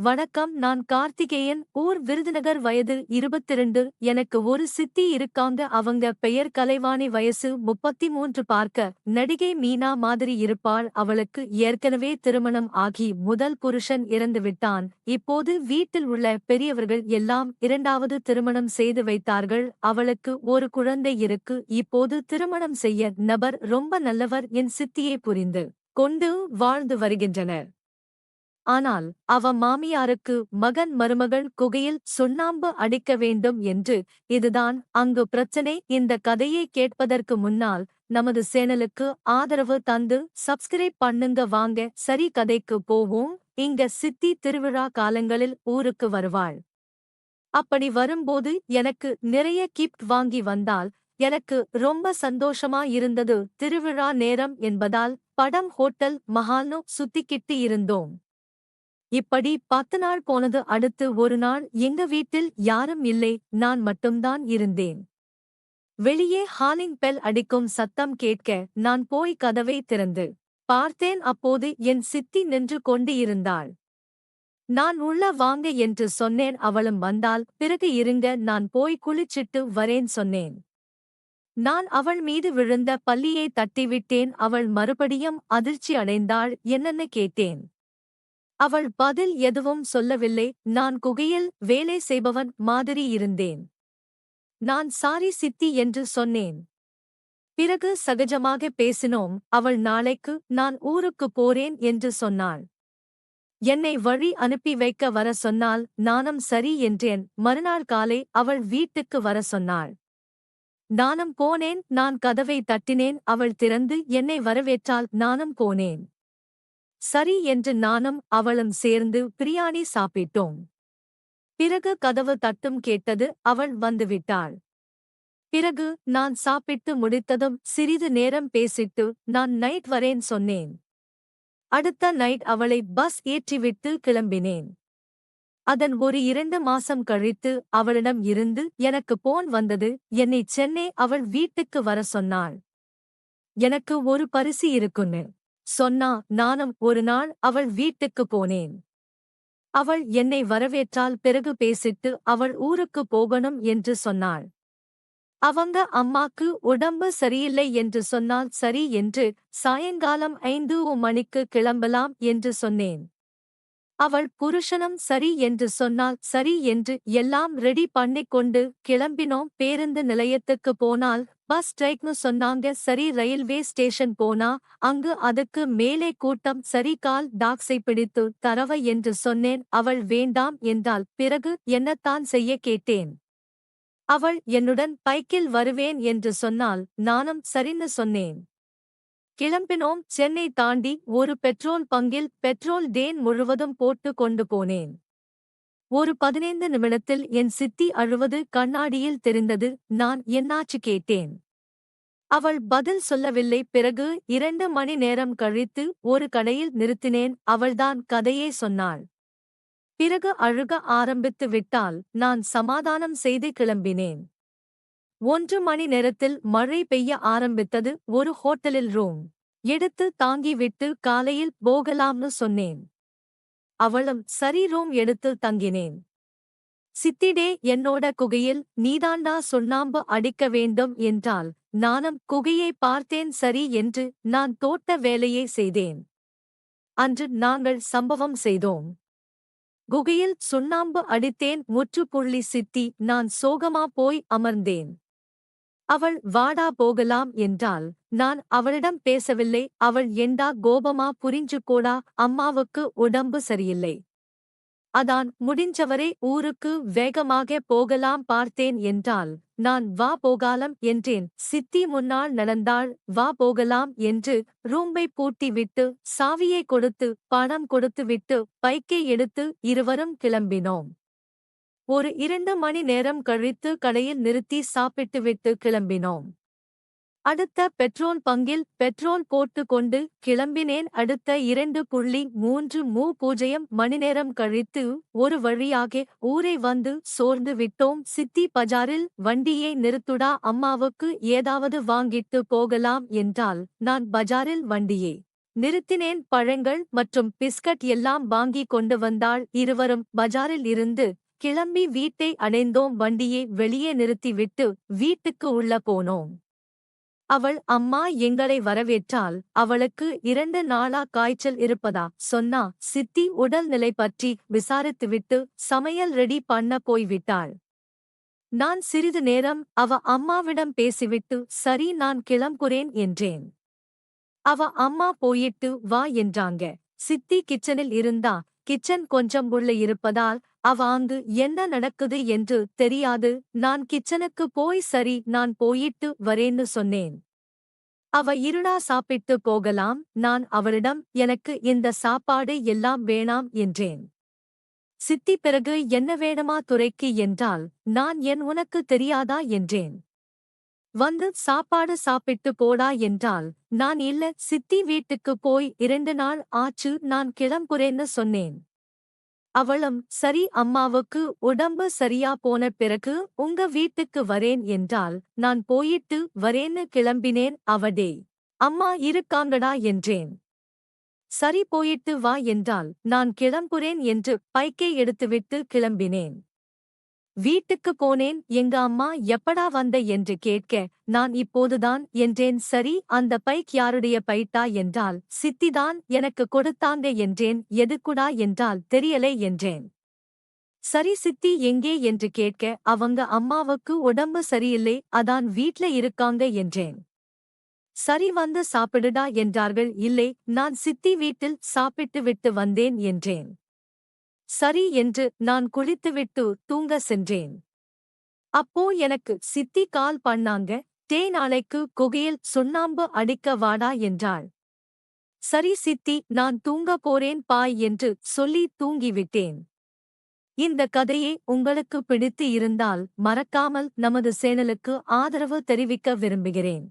வணக்கம், நான் கார்த்திகேயன், ஊர் விருதுநகர், வயது 22. எனக்கு ஒரு சித்தி இருக்காங்க. அவங்க பெயர் கலைவாணி, வயசு 33. பார்க்க நடிகை மீனா மாதிரி இருப்பாள். அவளுக்கு ஏற்கனவே திருமணம் ஆகி முதல் புருஷன் இறந்துவிட்டான். இப்போது வீட்டில் உள்ள பெரியவர்கள் எல்லாம் இரண்டாவது திருமணம் செய்து வைத்தார்கள். அவளுக்கு ஒரு குழந்தை இருக்கு. இப்போது திருமணம் செய்ய நபர் ரொம்ப நல்லவர். என் சித்தியை புரிந்து கொண்டு வாழ்ந்து வருகின்றனர். ஆனால் அவ மாமியாருக்கு மகன் மருமகள் குகையில் சுண்ணாம்பு அடிக்க வேண்டும் என்று. இதுதான் அங்கு பிரச்சனை. இந்த கதையை கேட்பதற்கு முன்னால் நமது சேனலுக்கு ஆதரவு தந்து சப்ஸ்கிரைப் பண்ணுங்க. வாங்க சரி கதைக்கு போவோம். இங்க சித்தி திருவிழா காலங்களில் ஊருக்கு வருவாள். அப்படி வரும்போது எனக்கு நிறைய கிஃப்ட் வாங்கி வந்தால் எனக்கு ரொம்ப சந்தோஷமா இருந்தது. திருவிழா நேரம் என்பதால் படம், ஹோட்டல், மஹால்னு சுத்திக்கிட்டு இருந்தோம். இப்படி 10 நாள் போனது. அடுத்து ஒரு நாள் எங்க வீட்டில் யாரும் இல்லை, நான் மட்டும்தான் இருந்தேன். வெளியே ஹாலிங் பெல் அடிக்கும் சத்தம் கேட்க நான் போய் கதவை திறந்து பார்த்தேன். அப்போது என் சித்தி நின்று கொண்டு இருந்தாள். நான் உள்ள வாங்க என்று சொன்னேன். அவளும் வந்தாள். பிறகு இருங்க, நான் போய் குளிச்சிட்டு வரேன் சொன்னேன். நான் அவள் மீது விழுந்த பல்லியை தட்டிவிட்டேன். அவள் மறுபடியும் அதிர்ச்சி அடைந்தாள். என்னன்னு கேட்டேன். அவள் பதில் எதுவும் சொல்லவில்லை. நான் குகையில் வேலை செய்பவன் மாதிரி இருந்தேன். நான் சாரி சித்தி என்று சொன்னேன். பிறகு சகஜமாக பேசினோம். அவள் நாளைக்கு நான் ஊருக்கு போறேன் என்று சொன்னாள். என்னை வழி அனுப்பி வைக்க வர சொன்னாள். நானும் சரி என்றேன். மறுநாள் காலை அவள் வீட்டுக்கு வர சொன்னாள். நானும் போனேன். நான் கதவை தட்டினேன். அவள் திறந்து என்னை வரவேற்றாள். நானும் போனேன். சரி என்று நானும் அவளும் சேர்ந்து பிரியாணி சாப்பிட்டோம். பிறகு கதவு தட்டும் கேட்டது. அவள் வந்துவிட்டாள். பிறகு நான் சாப்பிட்டு முடித்ததும் சிறிது நேரம் பேசிட்டு நான் நைட் வரேன் சொன்னேன். அடுத்த நைட் அவளை பஸ் ஏற்றிவிட்டு கிளம்பினேன். அதன் ஒரு 2 மாசம் கழித்து அவளிடம் இருந்து எனக்கு போன் வந்தது. என்னை சென்னை அவள் வீட்டுக்கு வர சொன்னாள். எனக்கு ஒரு பரிசு இருக்குன்னு சொன்னா. நானும் ஒரு நாள் அவள் வீட்டுக்கு போனேன். அவள் என்னை வரவேற்றாள். பிறகு பேசிட்டு அவள் ஊருக்கு போகணும் என்று சொன்னாள். அவங்க அம்மாக்கு உடம்பு சரியில்லை என்று சொன்னால் சரி என்று சாயங்காலம் 5 மணிக்கு கிளம்பலாம் என்று சொன்னேன். அவள் புருஷனும் சரி என்று சொன்னால் சரி என்று எல்லாம் ரெடி பண்ணிக்கொண்டு கிளம்பினோம். பேருந்து நிலையத்துக்கு போனால் பஸ் ஸ்ட்ரைக்னு சொன்னாங்க. சரி ரயில்வே ஸ்டேஷன் போனா அங்கு அதுக்கு மேலே கூட்டம். சரி கால் டாக்ஸை பிடித்து தரவ என்று சொன்னேன். அவள் வேண்டாம் என்றாள். பிறகு என்னத்தான் செய்ய கேட்டேன். அவள் என்னுடன் பைக்கில் வருவேன் என்று சொன்னால் நானும் சரின்னு சொன்னேன். கிளம்பினோம். சென்னை தாண்டி ஒரு பெட்ரோல் பங்கில் பெட்ரோல் டேன் முழுவதும் போட்டு கொண்டு போனேன். ஒரு 15 நிமிடத்தில் என் சித்தி அழுவது கண்ணாடியில் தெரிந்தது. நான் என்னாச்சு கேட்டேன். அவள் பதில் சொல்லவில்லை. பிறகு 2 மணி நேரம் கழித்து ஒரு கடையில் நிறுத்தினேன். அவள்தான் கதையே சொன்னாள். பிறகு அழுக ஆரம்பித்து விட்டாள். நான் சமாதானம் செய்து கிளம்பினேன். 1 மணி நேரத்தில் மழை பெய்ய ஆரம்பித்தது. ஒரு ஹோட்டலில் ரூம் எடுத்து தாங்கிவிட்டு காலையில் போகலாம்னு சொன்னேன். அவளும் சரி ரூம் எடுத்து தங்கினேன். சித்திடே என்னோட குகையில் நீதாண்டா சுண்ணாம்பு அடிக்க வேண்டும் என்றால் நானும் குகையை பார்த்தேன். சரி என்று நான் தோட்ட வேலையை செய்தேன். அன்று நாங்கள் சம்பவம் செய்தோம். குகையில் சுண்ணாம்பு அடித்தேன். முற்றுப்புள்ளி. சித்தி நான் சோகமா போய் அமர்ந்தேன். அவள் வாடா போகலாம் என்றாள். நான் அவளிடம் பேசவில்லை. அவள் ஏண்டா கோபமா புரிஞ்சுக்கோடா, அம்மாவுக்கு உடம்பு சரியில்லை. அதான் முடிஞ்சவரை ஊருக்கு வேகமாக போகலாம் பார்த்தேன் என்றாள். நான் வா போகாலம் என்றேன். சித்தி முன்னால் நடந்தாள். வா போகலாம் என்று ரூம்பை பூட்டிவிட்டு சாவியை கொடுத்து பணம் கொடுத்துவிட்டு பைக்கை எடுத்து இருவரும் கிளம்பினோம். ஒரு 2 மணி நேரம் கழித்து கடையில் நிறுத்தி சாப்பிட்டுவிட்டு கிளம்பினோம். அடுத்த பெட்ரோல் பங்கில் பெட்ரோல் போட்டு கொண்டு கிளம்பினேன். அடுத்த 2.30 மணி நேரம் கழித்து ஒரு வழியாக ஊரை வந்து சோர்ந்து விட்டோம். சித்தி பஜாரில் வண்டியை நிறுத்துடா, அம்மாவுக்கு ஏதாவது வாங்கிட்டு போகலாம் என்றால் நான் பஜாரில் வண்டியை நிறுத்தினேன். பழங்கள் மற்றும் பிஸ்கட் எல்லாம் வாங்கிக் கொண்டு வந்தாள். இருவரும் பஜாரில் இருந்து கிளம்பி வீட்டை அடைந்தோம். வண்டியை வெளியே நிறுத்திவிட்டு வீட்டுக்கு உள்ள போனோம். அவள் அம்மா எங்களை வரவேற்றாள். அவளுக்கு 2 நாளா காய்ச்சல் இருப்பதா சொன்னா. சித்தி உடல்நிலை பற்றி விசாரித்துவிட்டு சமையல் ரெடி பண்ண போய்விட்டாள். நான் சிறிது நேரம் அவ அம்மாவிடம் பேசிவிட்டு சரி நான் கிளம்புறேன் என்றேன். அவ அம்மா போயிட்டு வா என்றாங்க. சித்தி கிச்சனில் இருந்தா. கிச்சன் கொஞ்சம் உள்ள இருப்பதால் அவ அங்கு என்ன நடக்குது என்று தெரியாது. நான் கிச்சனுக்கு போய் சரி நான் போயிட்டு வரேன்னு சொன்னேன். அவ இருடா சாப்பிட்டு போகலாம். நான் அவளிடம் எனக்கு இந்த சாப்பாடு எல்லாம் வேணாம் என்றேன். சித்தி பிறகு என்ன வேணுமா துரைக்கு என்றால் நான் உனக்கு தெரியாதா என்றேன். வந்து சாப்பாடு சாப்பிட்டு போடா என்றால் நான் இல்ல சித்தி வீட்டுக்கு போய் 2 நாள் ஆச்சு நான் கிளம்புறேன்னு சொன்னேன். அவளும் சரி அம்மாவுக்கு உடம்பு சரியா போன பிறகு உங்க வீட்டுக்கு வரேன் என்றால் நான் போயிட்டு வரேன்னு கிளம்பினேன். அவடே அம்மா இருக்காங்கடா என்றேன். சரி போயிட்டு வா என்றால் நான் கிளம்புறேன் என்று பைக்கை எடுத்துவிட்டு கிளம்பினேன். வீட்டுக்கு போனேன். எங்க அம்மா எப்படா வந்த என்று கேட்க நான் இப்போதுதான் என்றேன். சரி அந்த பைக் யாருடைய பைட்டா என்றால் சித்திதான் எனக்கு கொடுத்தாங்க என்றேன். எதுக்குடா என்றால் தெரியலை என்றேன். சரி சித்தி எங்கே என்று கேட்க அவங்க அம்மாவுக்கு உடம்பு சரியில்லை அதான் வீட்ல இருக்காங்க என்றேன். சரி வந்து சாப்பிடுடா என்றார்கள். இல்லை நான் சித்தி வீட்டில் சாப்பிட்டு விட்டு வந்தேன் என்றேன். சரி என்று நான் குளித்துவிட்டு தூங்க சென்றேன். அப்போ எனக்கு சித்தி கால் பண்ணாங்க. நாளைக்கு குகையில் சுண்ணாம்பு அடிக்க வாடா என்றாள். சரி சித்தி நான் தூங்க போறேன் பாய் என்று சொல்லி தூங்கிவிட்டேன். இந்த கதையை உங்களுக்கு பிடித்து இருந்தால் மறக்காமல் நமது சேனலுக்கு ஆதரவு தெரிவிக்க விரும்புகிறேன்.